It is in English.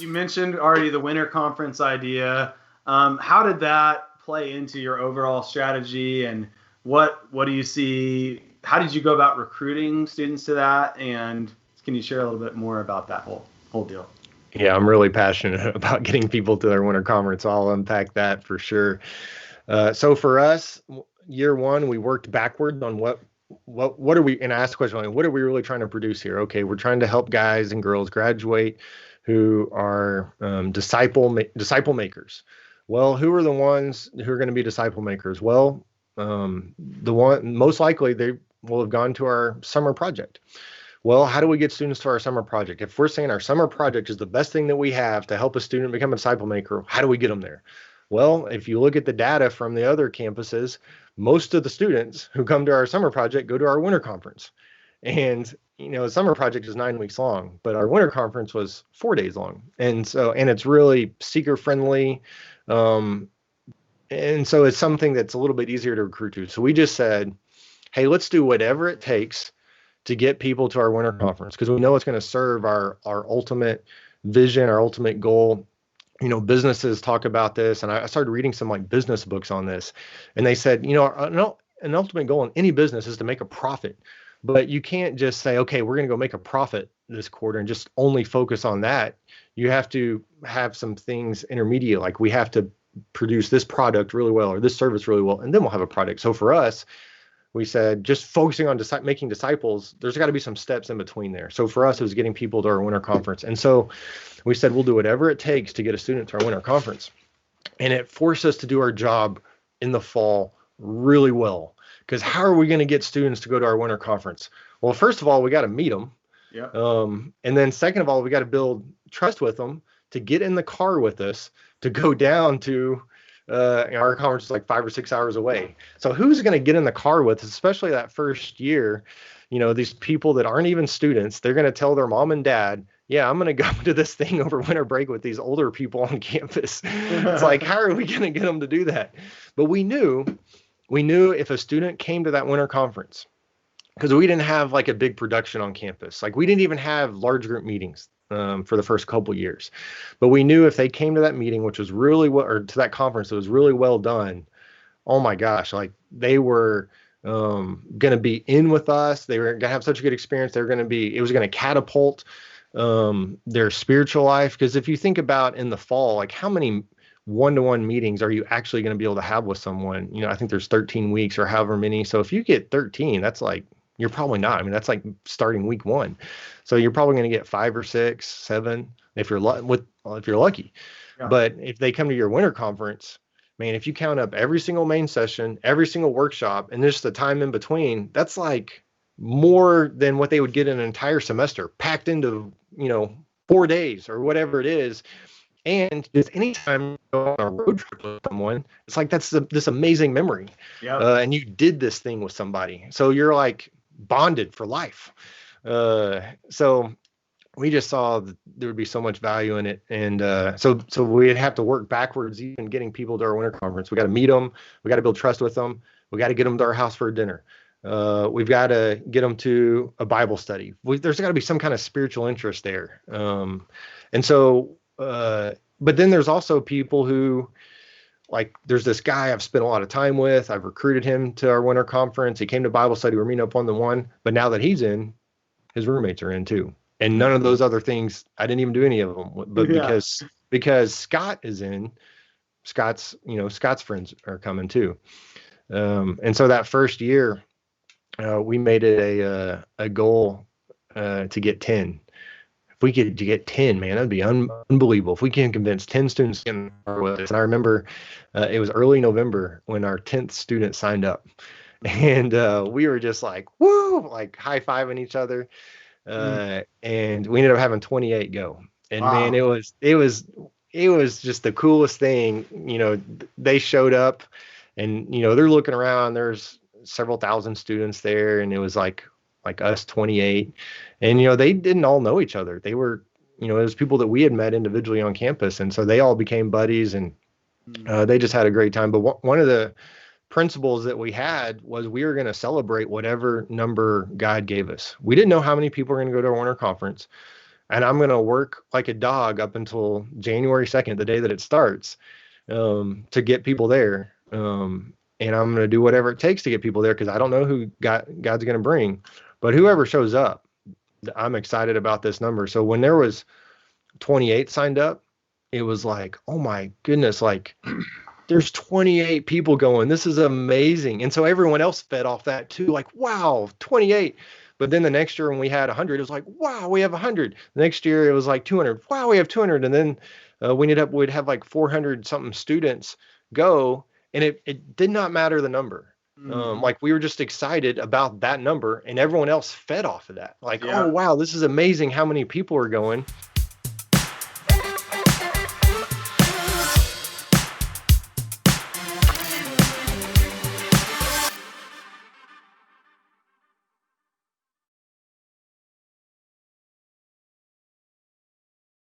You mentioned already the winter conference idea. How did that play into your overall strategy, and what do you see? How did you go about recruiting students to that? And can you share a little bit more about that whole deal? Yeah, I'm really passionate about getting people to their winter conference. I'll unpack that for sure. So for us, year one, we worked backwards on what are we, and I asked the question, like, what are we really trying to produce here? Okay, we're trying to help guys and girls graduate who are disciple makers. Well, who are the ones who are going to be disciple makers? Well, the one most likely they will have gone to our summer project. Well, how do we get students to our summer project? If we're saying our summer project is the best thing that we have to help a student become a disciple maker, how do we get them there? Well, if you look at the data from the other campuses, most of the students who come to our summer project go to our winter conference. And, the summer project is 9 weeks long, but our winter conference was 4 days long. And it's really seeker friendly. And so it's something that's a little bit easier to recruit to. So we just said, hey, let's do whatever it takes to get people to our winter conference, because we know it's going to serve our ultimate vision, our ultimate goal. Businesses talk about this, and I started reading some like business books on this, and they said, an ultimate goal in any business is to make a profit, but you can't just say, okay, we're going to go make a profit this quarter and just only focus on that. You have to have some things intermediate, like we have to produce this product really well or this service really well, and then we'll have a product. So for us, we said just focusing on making disciples, there's got to be some steps in between there. So for us, it was getting people to our winter conference. And so we said, we'll do whatever it takes to get a student to our winter conference. And it forced us to do our job in the fall really well. Because how are we going to get students to go to our winter conference? Well, first of all, we got to meet them. Yeah. And then second of all, we got to build trust with them to get in the car with us to go down to our conference is like 5 or 6 hours away. So who's going to get in the car with us, especially that first year? These people that aren't even students, they're going to tell their mom and dad, yeah, I'm going to go to this thing over winter break with these older people on campus. It's like, how are we going to get them to do that? But we knew if a student came to that winter conference, because we didn't have like a big production on campus, like we didn't even have large group meetings for the first couple years. But we knew if they came to that meeting, which was really or to that conference, it was really well done. Oh my gosh, like they were going to be in with us. They were going to have such a good experience. It was going to catapult their spiritual life. Because if you think about in the fall, like how many one-to-one meetings are you actually going to be able to have with someone? I think there's 13 weeks or however many. So if you get 13, that's like, you're probably not. I mean, that's like starting week one. So you're probably going to get 5 or 6, 7 if you're lucky. Yeah. But if they come to your winter conference, man, if you count up every single main session, every single workshop, and just the time in between, that's like more than what they would get in an entire semester packed into, 4 days or whatever it is. And just anytime you go on a road trip with someone, it's like that's this amazing memory. Yeah. And you did this thing with somebody. So you're like bonded for life. So we just saw that there would be so much value in it. And so we'd have to work backwards, even getting people to our winter conference. We got to meet them. We got to build trust with them. We got to get them to our house for a dinner. We've got to get them to a Bible study. There's got to be some kind of spiritual interest there. But then there's also people who, like, there's this guy I've spent a lot of time with. I've recruited him to our winter conference. He came to Bible study. We're meeting up on the one. But now that he's in, his roommates are in too. And none of those other things, I didn't even do any of them. But because Scott is in, Scott's friends are coming too. And so that first year, we made it a goal to get 10. If we could get 10, man, that'd be unbelievable. If we can convince 10 students in with us. And I remember it was early November when our 10th student signed up. And we were just like, woo, like high-fiving each other. And we ended up having 28 go. And wow, man, it was just the coolest thing. They showed up and, they're looking around. There's several thousand students there. And it was like us 28. And, they didn't all know each other. They were, it was people that we had met individually on campus. And so they all became buddies and they just had a great time. But one of the principles that we had was we were going to celebrate whatever number God gave us. We didn't know how many people were going to go to our winter conference. and I'm going to work like a dog up until January 2nd, the day that it starts, to get people there. And I'm going to do whatever it takes to get people there, because I don't know who God's going to bring. But whoever shows up, I'm excited about this number. So when there was 28 signed up, it was like, oh my goodness, like there's 28 people going. This is amazing. And so everyone else fed off that too. Like, wow, 28. But then the next year when we had 100, it was like, wow, we have 100. The next year it was like 200. Wow, we have 200. And then we'd have like 400 something students go. And it did not matter the number. Like we were just excited about that number, and everyone else fed off of that. Like, oh, wow, this is amazing how many people are going.